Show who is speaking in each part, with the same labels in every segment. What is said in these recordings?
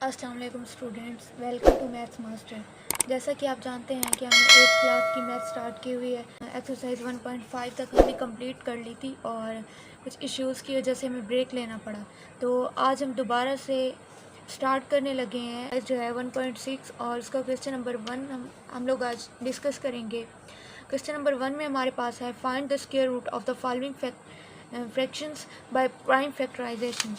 Speaker 1: अस्सलाम वालेकुम students, welcome to maths master. जैसा कि आप जानते हैं कि हमने 8th क्लास की मैथ स्टार्ट की हुई है। एक्सरसाइज 1.5 तक हमने कंप्लीट कर ली थी और कुछ इश्यूज़ की वजह से हमें ब्रेक लेना पड़ा। तो आज हम दोबारा से स्टार्ट करने लगे हैं जो है 1.6 और उसका क्वेश्चन नंबर 1 हम लोग आज डिस्कस करेंगे। क्वेश्चन नंबर 1 में हमारे पास है find the square root of the following fractions by prime factorisation.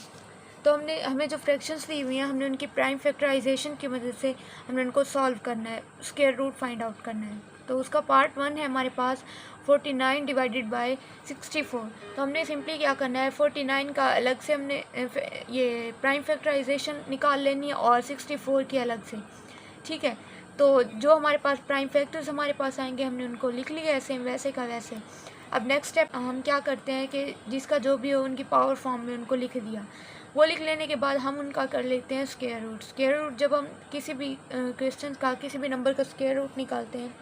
Speaker 1: तो हमें जो फ्रैक्शंस दी हुई हैं हमने उनकी प्राइम फैक्टराइजेशन की मदद से हमने उनको सॉल्व करना है, स्क्वायर रूट फाइंड आउट करना है। तो उसका पार्ट 1 है हमारे पास 49 डिवाइडेड बाय 64। तो हमने सिंपली क्या करना है, 49 का अलग से हमने ये प्राइम फैक्टराइजेशन निकाल लेनी है और 64 की अलग से। ठीक है, तो जो हमारे पास प्राइम फैक्टर्स हमारे पास आएंगे हमने उनको लिख लिया ऐसे वैसे का वैसे। अब नेक्स्ट स्टेप हम क्या करते हैं कि जिसका जो भी हो उनकी पावर फॉर्म में उनको लिख दिया। वो लिख लेने के बाद हम उनका कर लेते हैं स्क्वायर रूट। स्क्वायर रूट जब हम किसी भी क्वेश्चन का किसी भी नंबर का स्क्वायर रूट निकालते हैं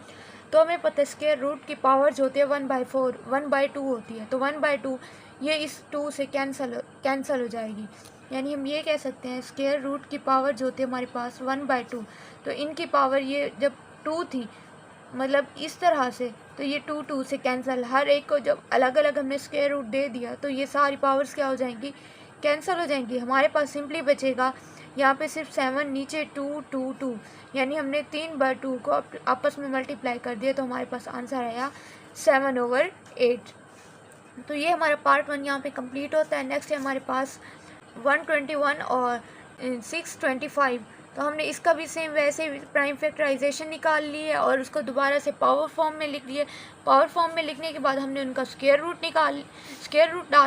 Speaker 1: तो हमें पता है स्क्वायर रूट की पावर जो होती है 1/4 1/2 होती है। तो 1/2 ये इस 2 से कैंसल हो जाएगी। यानी हम ये कह सकते हैं स्क्वायर रूट की पावर जो होती है हमारे पास 1/2। तो इनकी पावर ये जब 2 थी, मतलब इस तरह से, तो ये 2 से कैंसिल, हर एक को जब अलग अलग हमने स्क्वायर रूट दे दिया तो ये सारी पावर्स क्या हो जाएंगी, कैंसिल हो जाएंगी। हमारे पास सिंपली बचेगा यहाँ पे सिर्फ 7, नीचे 2 2 2, यानी हमने 3/2 को आपस में मल्टीप्लाई कर दिया तो हमारे पास आंसर आया 7/8। तो ये हमारा पार्ट 1 यहाँ पे कंप्लीट होता है। नेक्स्ट है हमारे पास 121 और 625। तो हमने इसका भी सेम वैसे प्राइम फैक्टराइजेशन निकाल ली है और उसको दोबारा से पावर फॉर्म में लिख लिए। पावर फॉर्म में लिखने के बाद हमने उनका स्क्वायर रूट डाल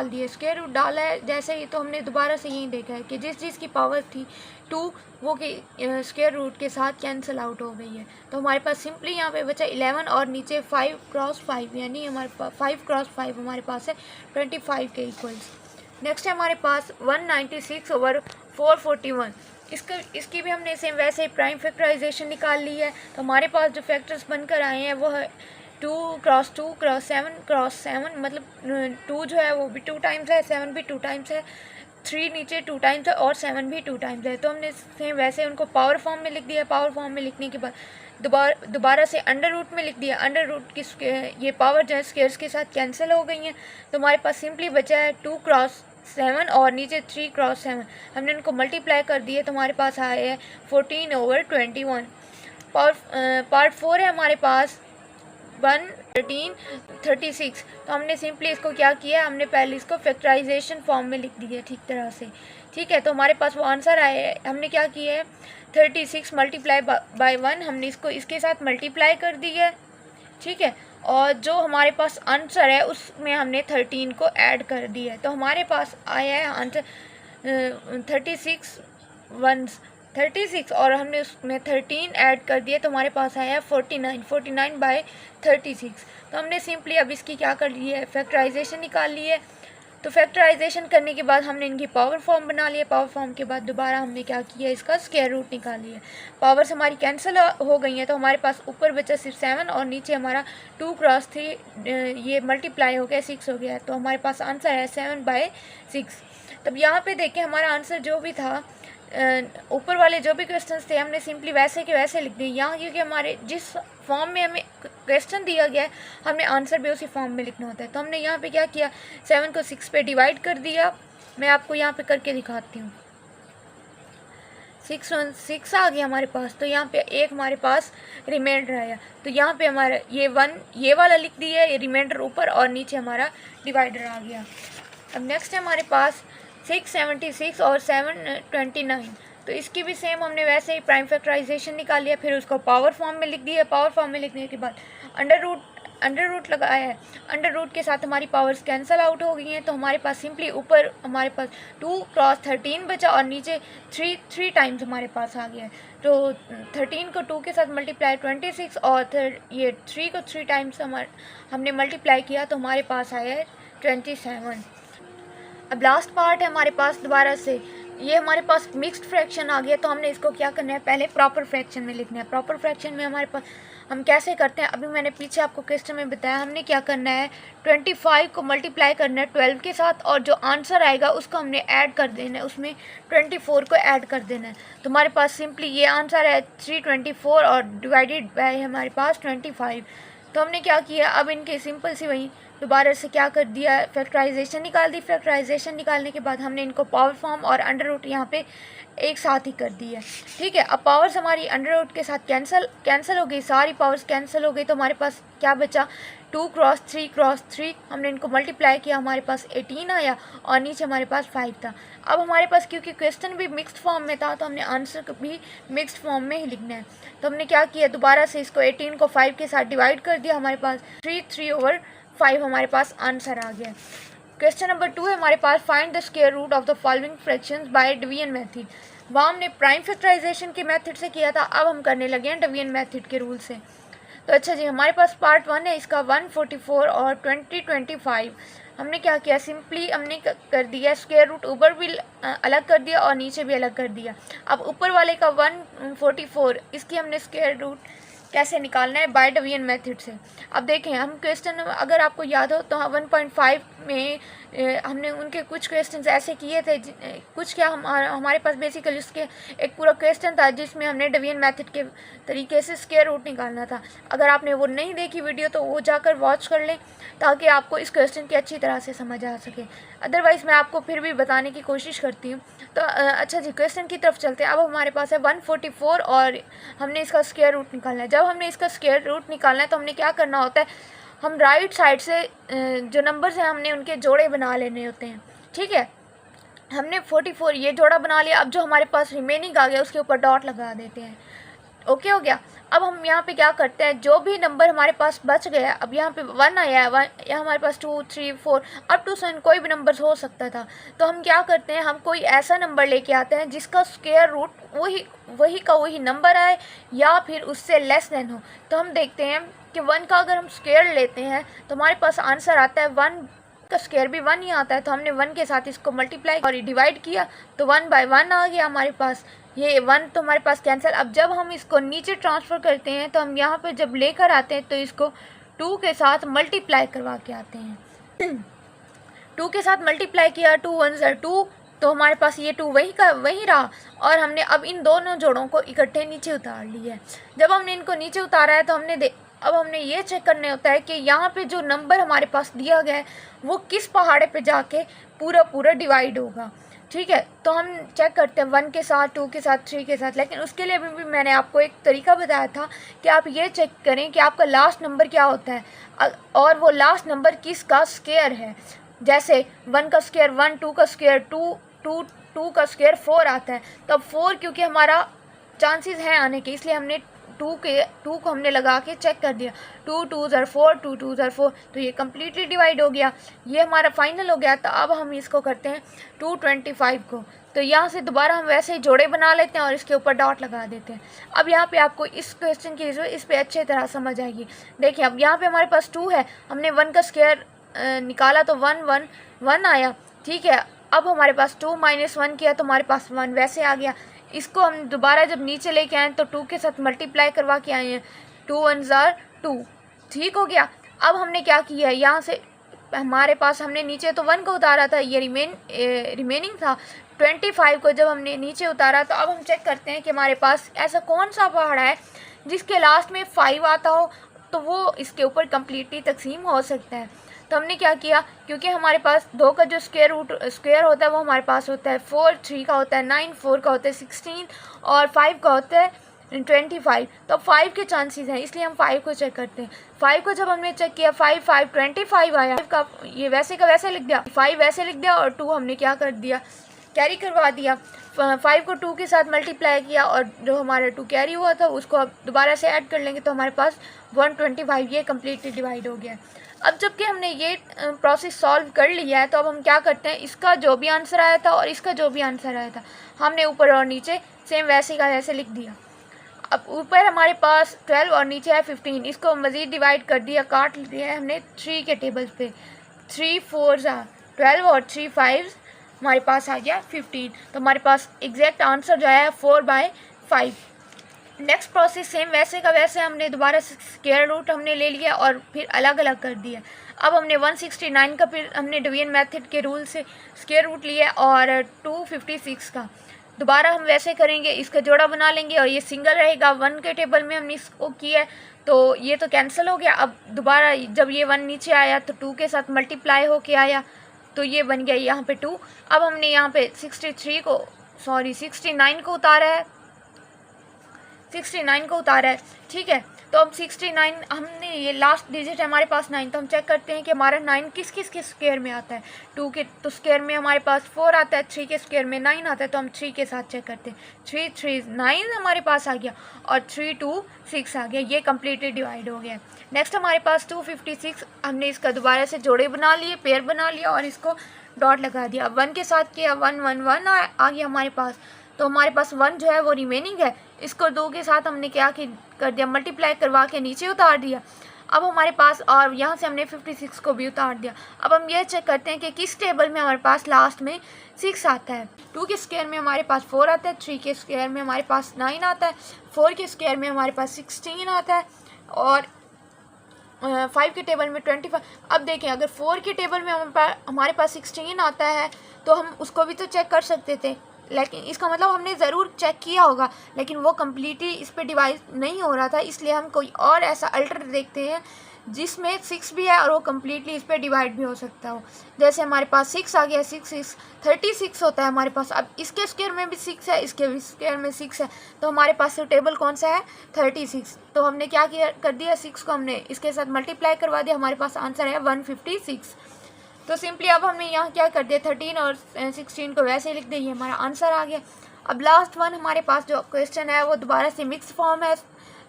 Speaker 1: दिए। स्क्वायर रूट डाला है जैसे ही, तो हमने दोबारा से यही देखा है कि जिस चीज़ की पावर थी 2 वो कि स्क्वायर रूट के साथ कैंसिल आउट हो गई है। तो हमारे पास सिंपली यहाँ पे बचा 11 और नीचे 5×5, यानी हमारे पास 5×5 हमारे पास है 25 के इक्वल्स। नेक्स्ट है हमारे पास 196/441। इसकी भी हमने सेम वैसे ही प्राइम फैक्टराइजेशन निकाल ली है। तो हमारे पास जो फैक्टर्स बनकर आए हैं वो है 2×2×7×7, मतलब 2 जो है वो भी 2 टाइम्स है, 7 भी 2 टाइम्स है, 3 नीचे 2 टाइम्स है और 7 भी 2 टाइम्स है। तो हमने सेम वैसे उनको पावर फॉर्म में लिख दिया। पावर फॉर्म में लिखने के बाद दोबारा से अंडर रूट में लिख दिया। अंडर रूट की ये पावर जो है स्क्वायर्स के साथ कैंसिल हो गई हैं। तो हमारे पास सिंपली बचा है 2×7 और नीचे 3×7। हमने उनको मल्टीप्लाई कर दिए तो हमारे पास आया है 14/21। पार्ट 4 है हमारे पास 113/36। तो हमने सिंपली इसको क्या किया, हमने पहले इसको फैक्टराइजेशन फॉर्म में लिख दिया ठीक तरह से। ठीक है, तो हमारे पास वो आंसर आया है। हमने क्या किया है, 36 मल्टीप्लाई बाय 1, हमने इसको इसके साथ मल्टीप्लाई कर दिया है। ठीक है, और जो हमारे पास आंसर है उसमें हमने 13 को ऐड कर दिया है। तो हमारे पास आया है आंसर 36 और हमने उसमें 13 ऐड कर दिए तो हमारे पास आया 49/36। तो हमने सिंपली अब इसकी क्या कर ली है, फैक्टराइजेशन निकाल ली है। तो फैक्टराइजेशन करने के बाद हमने इनकी पावर फॉर्म बना लिया। पावर फॉर्म के बाद दोबारा हमने क्या किया, इसका स्क्वायर रूट निकाल लिया। पावर्स हमारी कैंसिल हो गई हैं तो हमारे पास ऊपर बचा सिर्फ 7 और नीचे हमारा 2×3 ये मल्टीप्लाई हो गया 6 हो गया। तो हमारे पास आंसर है 7/6। तब यहाँ पे देखें हमारा आंसर जो भी था, ऊपर वाले जो भी क्वेश्चंस थे हमने सिंपली वैसे के वैसे लिख दिए यहाँ, क्योंकि हमारे जिस फॉर्म में हमें क्वेश्चन दिया गया है हमने आंसर भी उसी फॉर्म में लिखना होता है। तो हमने यहाँ पे क्या किया, 7 को 6 पे डिवाइड कर दिया। मैं आपको यहाँ पे करके दिखाती हूँ। 6 आ गया हमारे पास। तो यहाँ पे एक हमारे पास रिमाइंडर आया। तो यहाँ पे हमारा ये 1 ये वाला लिख दिया, ये रिमाइंडर ऊपर और नीचे हमारा डिवाइडर आ गया। अब नेक्स्ट है हमारे पास 676 और 729। तो इसकी भी सेम हमने वैसे ही प्राइम फैक्टराइजेशन निकाल लिया, फिर उसको पावर फॉर्म में लिख दिया। पावर फॉर्म में लिखने के बाद अंडर रूट लगाया है। अंडर रूट के साथ हमारी पावर्स कैंसिल आउट हो गई हैं। तो हमारे पास सिंपली ऊपर हमारे पास 2×13 बचा और नीचे 3 टाइम्स हमारे पास आ गया है। तो 13 को 2 के साथ मल्टीप्लाई 26 और ये 3 को 3 टाइम्स हमने मल्टीप्लाई किया तो हमारे पास आया है 27। अब लास्ट पार्ट है हमारे पास दोबारा से ये हमारे पास मिक्स्ड फ्रैक्शन आ गया, तो हमने इसको क्या करना है, पहले प्रॉपर फ्रैक्शन में लिखना है। प्रॉपर फ्रैक्शन में हमारे पास हम कैसे करते हैं, अभी मैंने पीछे आपको क्वेश्चन में बताया। हमने क्या करना है, 25 को मल्टीप्लाई करना है 12 के साथ, और जो आंसर आएगा उसको हमने ऐड कर देना है, उसमें 24 को ऐड कर देना है। तो हमारे पास सिंपली ये आंसर है 324 और डिवाइडेड बाय हमारे पास 25। तो हमने क्या किया, अब इनके सिंपल सी वही दोबारा से क्या कर दिया, फैक्टराइजेशन निकाल दी। फैक्टराइजेशन निकालने के बाद हमने इनको पावर फॉर्म और अंडर रूट यहाँ पे एक साथ ही कर दी है। ठीक है, अब पावर्स हमारी अंडर रूट के साथ कैंसिल हो गई, सारी पावर्स कैंसिल हो गई। तो हमारे पास क्या बचा, 2 क्रॉस 3 हमने इनको मल्टीप्लाई किया, हमारे पास 18 आया और नीचे हमारे पास 5 था। अब हमारे पास क्योंकि क्वेश्चन भी मिक्स्ड फॉर्म में था, तो हमने आंसर भी मिक्स्ड फॉर्म में ही लिखना है। तो हमने क्या किया, दोबारा से इसको 18 को 5 के साथ डिवाइड कर दिया, हमारे पास 3/5 हमारे पास आंसर आ गया। क्वेश्चन नंबर 2 है हमारे पास, find the square root of the following fractions by division method. वहाँ हमने प्राइम फैक्टराइजेशन के मेथड से किया था, अब हम करने लगे हैं डिवीजन मेथड के रूल से। तो अच्छा जी, हमारे पास पार्ट 1 है, इसका 144 और 2025। हमने क्या किया, सिंपली हमने कर दिया स्क्वायर रूट, ऊपर भी अलग कर दिया और नीचे भी अलग कर दिया। अब ऊपर वाले का 144, इसकी हमने स्क्वायर रूट कैसे निकालना है, बाय डिवीजन मेथड से। अब देखें, हम क्वेश्चन अगर आपको याद हो तो 1.5 में हमने उनके कुछ क्वेश्चंस ऐसे किए थे, कुछ क्या हमारे पास बेसिकली उसके एक पूरा क्वेश्चन था जिसमें हमने डिवीजन मेथड के तरीके से स्क्वायर रूट निकालना था। अगर आपने वो नहीं देखी वीडियो तो वो जाकर वॉच कर लें, ताकि आपको इस क्वेश्चन की अच्छी तरह से समझ आ सके। अदरवाइज़ मैं आपको फिर भी बताने की कोशिश करती हूँ। तो अच्छा जी, क्वेश्चन की तरफ चलते हैं। अब हमारे पास है 144 और हमने इसका स्क्वायर रूट निकालना है। जब हमने इसका स्क्वायर रूट निकालना है तो हमने क्या करना होता है, हम राइट साइड से जो नंबर्स हैं हमने उनके जोड़े बना लेने होते हैं। ठीक है, हमने 44 ये जोड़ा बना लिया। अब जो हमारे पास रिमेनिंग आ गया उसके ऊपर डॉट लगा देते हैं। ओके हो गया। अब हम यहाँ पे क्या करते हैं, जो भी नंबर हमारे पास बच गया, अब यहाँ पे 1 आया है, 1 या हमारे पास 2 3 4 अप टू 7 कोई भी नंबर हो सकता था। तो हम क्या करते हैं, हम कोई ऐसा नंबर लेके आते हैं जिसका स्क्वायर रूट वही नंबर आए या फिर उससे लेस देन हो। तो हम देखते हैं कि 1 का अगर हम स्क्वायर लेते हैं तो हमारे पास आंसर आता है 1 का स्क्वायर भी 1 ही आता है। तो हमने 1 के साथ इसको मल्टीप्लाई और डिवाइड किया तो 1/1 आ गया हमारे पास। ये 1 तो हमारे पास कैंसिल। अब जब हम इसको नीचे ट्रांसफ़र करते हैं तो हम यहाँ पे जब लेकर आते हैं तो इसको 2 के साथ मल्टीप्लाई करवा के आते हैं। 2 के साथ मल्टीप्लाई किया, 2 1 ज़ा 2, तो हमारे पास ये 2 वही का वही रहा। और हमने अब इन दोनों जोड़ों को इकट्ठे नीचे उतार लिया है। जब हमने इनको नीचे उतारा है तो अब हमने ये चेक करने होता है कि यहाँ पे जो नंबर हमारे पास दिया गया है वो किस पहाड़े पे जाके पूरा डिवाइड होगा। ठीक है, तो हम चेक करते हैं 1 के साथ, 2 के साथ, 3 के साथ। लेकिन उसके लिए भी मैंने आपको एक तरीका बताया था कि आप ये चेक करें कि आपका लास्ट नंबर क्या होता है और वो लास्ट नंबर किसका स्क्वायर है। जैसे 1 का स्क्वायर 1, 2 का स्क्वायर 2, 2 का स्क्वायर 4 आता है। तब 4 क्योंकि हमारा चांसेस हैं आने के, इसलिए हमने 2 को हमने लगा के चेक कर दिया। 2 2 ज़ा 4, 2 2 ज़ा 4, तो ये कम्प्लीटली डिवाइड हो गया। ये हमारा फाइनल हो गया। तो अब हम इसको करते हैं 225 को। तो यहाँ से दोबारा हम वैसे ही जोड़े बना लेते हैं और इसके ऊपर डॉट लगा देते हैं। अब यहाँ पे आपको इस क्वेश्चन की इस पे अच्छे तरह समझ आएगी। देखिए, अब यहाँ पे हमारे पास 2 है, हमने 1 का स्क्वायर निकाला तो 1 आया। ठीक है, अब हमारे पास 2 - 1 किया तो हमारे पास 1 वैसे आ गया। इसको हम दोबारा जब नीचे लेके आए तो 2 के साथ मल्टीप्लाई करवा के आए हैं, 2 1 ज़ा 2। ठीक हो गया। अब हमने क्या किया है, यहाँ से हमारे पास हमने नीचे तो 1 को उतारा था, ये रिमेनिंग था 25 को जब हमने नीचे उतारा। तो अब हम चेक करते हैं कि हमारे पास ऐसा कौन सा पहाड़ा है जिसके लास्ट में 5 आता हो, तो वो इसके ऊपर कम्प्लीटली तकसीम हो सकता है। तो हमने क्या किया, क्योंकि हमारे पास 2 का जो स्क्वायर होता है वो हमारे पास होता है 4, 3 का होता है 9, 4 का होता है 16 और 5 का होता है 25। तो 5 के चांसेस हैं, इसलिए हम 5 को चेक करते हैं। 5 को जब हमने चेक किया 5 5 25 आया। 5 का ये वैसे का वैसे लिख दिया, 5 वैसे लिख दिया और 2 हमने क्या कर दिया, कैरी करवा दिया। 5 को 2 के साथ मल्टीप्लाई किया और जो हमारा 2 कैरी हुआ था उसको अब दोबारा से ऐड कर लेंगे तो हमारे पास 125 ये कम्प्लीटली डिवाइड हो गया। अब जबकि हमने ये प्रोसेस सॉल्व कर लिया है तो अब हम क्या करते हैं, इसका जो भी आंसर आया था और इसका जो भी आंसर आया था हमने ऊपर और नीचे सेम वैसे का वैसे लिख दिया। अब ऊपर हमारे पास 12 और नीचे है 15, इसको मज़ीद डिवाइड कर दिया, काट लिया है हमने 3 के टेबल पे। 3 4 ज़ा 12 और 3 5 हमारे पास आ गया 15। तो हमारे पास एग्जैक्ट आंसर जो है 4/5। नेक्स्ट प्रोसेस सेम वैसे का वैसे हमने दोबारा स्क्वायर रूट हमने ले लिया और फिर अलग अलग कर दिया। अब हमने 169 का फिर हमने डिवीजन मेथड के रूल से स्क्वायर रूट लिया और 256 का दोबारा हम वैसे करेंगे, इसका जोड़ा बना लेंगे और ये सिंगल रहेगा। 1 के टेबल में हमने इसको किया है तो ये तो कैंसिल हो गया। अब दोबारा जब ये 1 नीचे आया तो 2 के साथ मल्टीप्लाई होके आया तो ये बन गया यहाँ पे 2। अब हमने यहाँ पे 69 को उतारा है, 69 को उतारा है, ठीक है। तो अब 69 हमने ये लास्ट डिजिट है हमारे पास 9, तो हम चेक करते हैं कि हमारा 9 किस किस के स्क्वायर में आता है। 2 के तो स्क्वायर में हमारे पास 4 आता है, 3 के स्क्वायर में 9 आता है, तो हम 3 के साथ चेक करते हैं। 3 3 9 हमारे पास आ गया और 3 2 6 आ गया, ये कम्प्लीटली डिवाइड हो गया। नेक्स्ट हमारे पास 256, हमने इसका दोबारा से जोड़े बना लिए, पेयर बना लिया और इसको डॉट लगा दिया। 1 के साथ किया 1 1 1 आ गया हमारे पास। तो हमारे पास 1 जो है वो रिमेनिंग है, इसको 2 के साथ हमने क्या कर दिया, मल्टीप्लाई करवा के नीचे उतार दिया। अब हमारे पास और यहाँ से हमने 56 को भी उतार दिया। अब हम ये चेक करते हैं कि किस टेबल में हमारे पास लास्ट में 6 आता है। 2 के स्क्वायर में हमारे पास 4 आता है, 3 के स्क्वायर में हमारे पास 9 आता है, 4 के स्क्वायर में हमारे पास 16 आता है और 5 के टेबल में 25। अब देखें अगर 4 के टेबल में हमारे पास 16 आता है तो हम उसको भी तो चेक कर सकते थे, लेकिन इसका मतलब हमने ज़रूर चेक किया होगा लेकिन वो कम्प्लीटली इस पर डिवाइड नहीं हो रहा था। इसलिए हम कोई और ऐसा अल्टर देखते हैं जिसमें 6 भी है और वो कम्प्लीटली इस पर डिवाइड भी हो सकता हो। जैसे हमारे पास 6 आ गया, 6 6 36 होता है हमारे पास। अब इसके स्क्वायर में भी 6 है, इसके भी स्क्वायर में 6 है, तो हमारे पास टेबल कौन सा है 36। तो हमने क्या किया कर दिया, 6 को हमने इसके साथ मल्टीप्लाई करवा दिया, हमारे पास आंसर है 156। तो सिंपली अब हमने यहाँ क्या कर दिया, 13 और 16 को वैसे ही लिख दिया, ये हमारा आंसर आ गया। अब लास्ट वन हमारे पास जो क्वेश्चन है वो दोबारा से मिक्स फॉर्म है,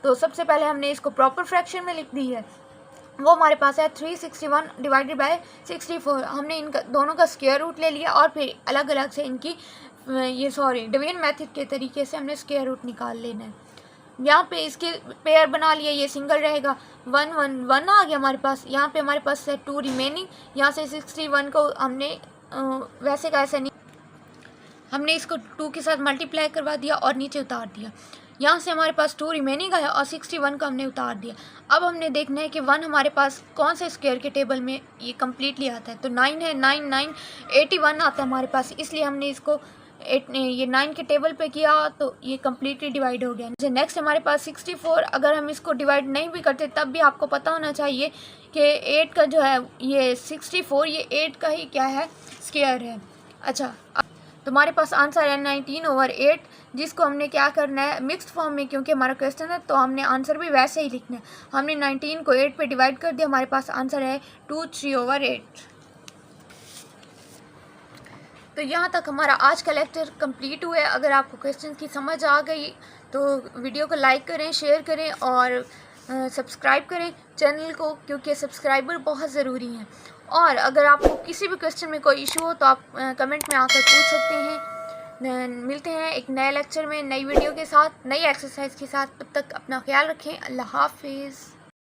Speaker 1: तो सबसे पहले हमने इसको प्रॉपर फ्रैक्शन में लिख दी है। वो हमारे पास है 361 डिवाइडेड बाय 64। हमने इनका दोनों का स्क्वायर रूट ले लिया और फिर अलग अलग से इनकी डिवीजन मेथड के तरीके से हमने स्क्वायर रूट निकाल लेना है। यहाँ पे इसके पेयर बना लिया, ये सिंगल रहेगा। 1 1 1 आ गया हमारे पास। यहाँ पे हमारे पास है 2 रिमेनिंग। यहाँ से 61 को हमने वैसे का ऐसे नहीं, हमने इसको 2 के साथ मल्टीप्लाई करवा दिया और नीचे उतार दिया। यहाँ से हमारे पास 2 रिमेनिंग आया और 61 को हमने उतार दिया। अब हमने देखना है कि 1 हमारे पास कौन से स्क्वायर के टेबल में ये कम्प्लीटली आता है। तो 9 है, 9 9 81 आता है हमारे पास, इसलिए हमने इसको ये 9 के टेबल पे किया तो ये कम्प्लीटली डिवाइड हो गया। नेक्स्ट हमारे पास 64, अगर हम इसको डिवाइड नहीं भी करते तब भी आपको पता होना चाहिए कि 8 का जो है ये 64 ये 8 का ही क्या है, स्क्वायर है। अच्छा, तो हमारे पास आंसर है 19/8, जिसको हमने क्या करना है मिक्स्ड फॉर्म में, क्योंकि हमारा क्वेश्चन है तो हमने आंसर भी वैसे ही लिखना है। हमने 19 को 8 पे डिवाइड कर दिया, हमारे पास आंसर है 23/8। तो यहाँ तक हमारा आज का लेक्चर कंप्लीट हुआ है। अगर आपको क्वेश्चन की समझ आ गई तो वीडियो को लाइक करें, शेयर करें और सब्सक्राइब करें चैनल को, क्योंकि सब्सक्राइबर बहुत ज़रूरी हैं। और अगर आपको किसी भी क्वेश्चन में कोई इशू हो तो आप कमेंट में आकर पूछ सकते हैं। मिलते हैं एक नए लेक्चर में, नई वीडियो के साथ, नई एक्सरसाइज के साथ। तब तक अपना ख्याल रखें। अल्लाह हाफिज़।